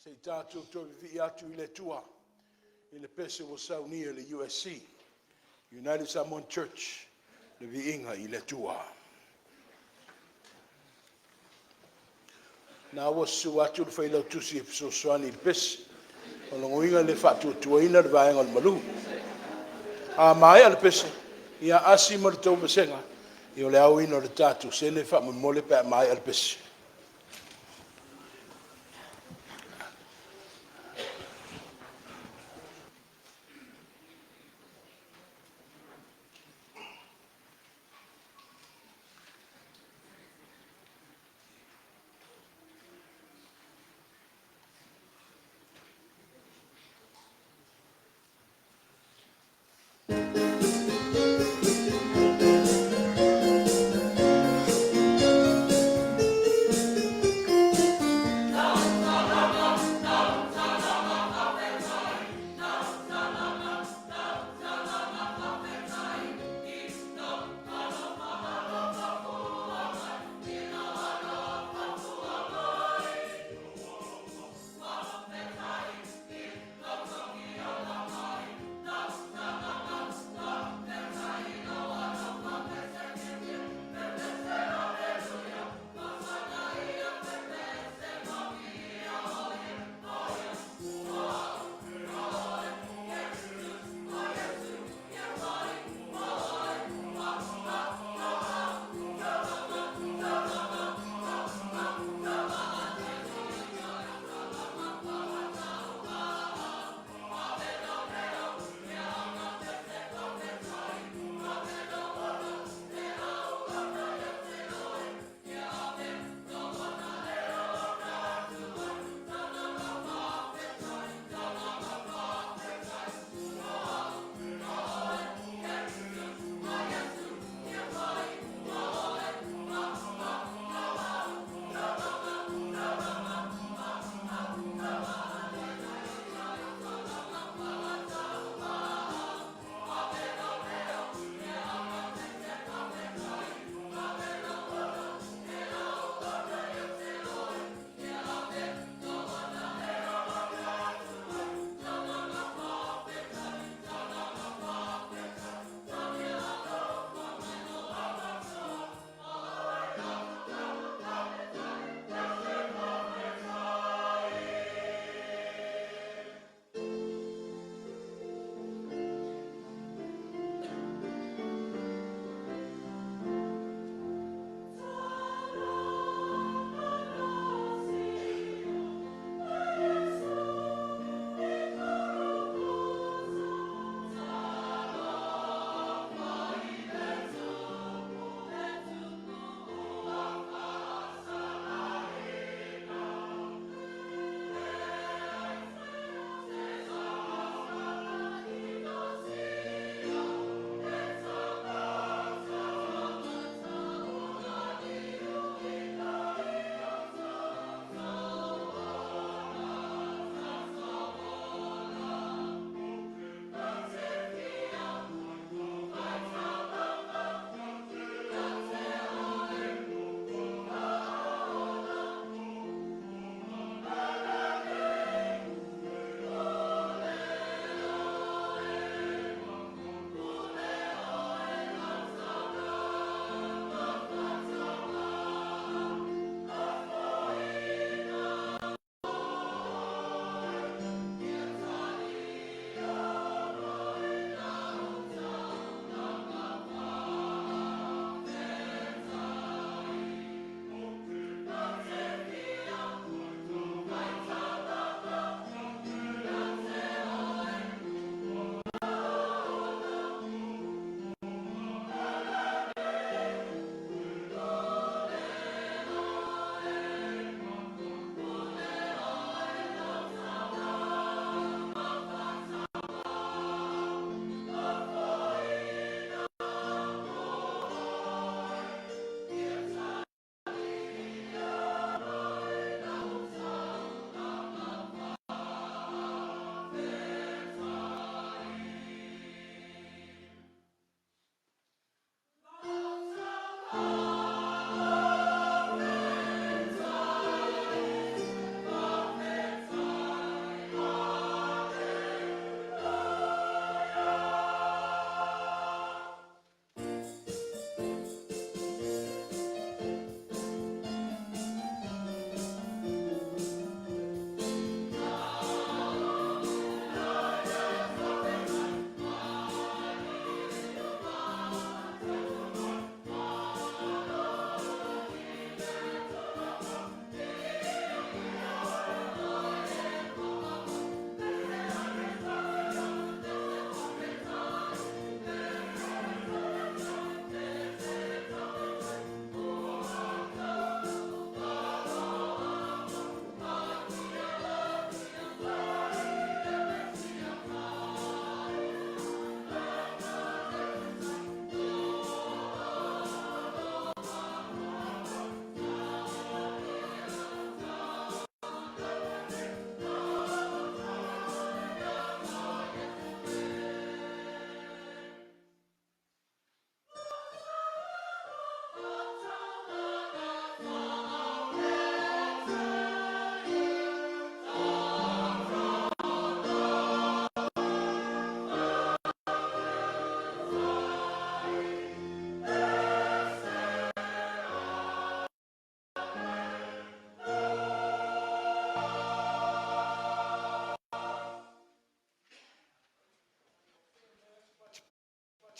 Se tātou tō vi atu I le tua, I le pese o saunia le USC, United Samoan Church, le vi inga I le tua. Na wasu atu le whailau tusi e so soani le pese, o longo inga le whatu tuaina le vaenga le malu. A mai le pese, ia asi ma le tau masenga, I o le au ino le tātou, se le wha mole pe mai le pese.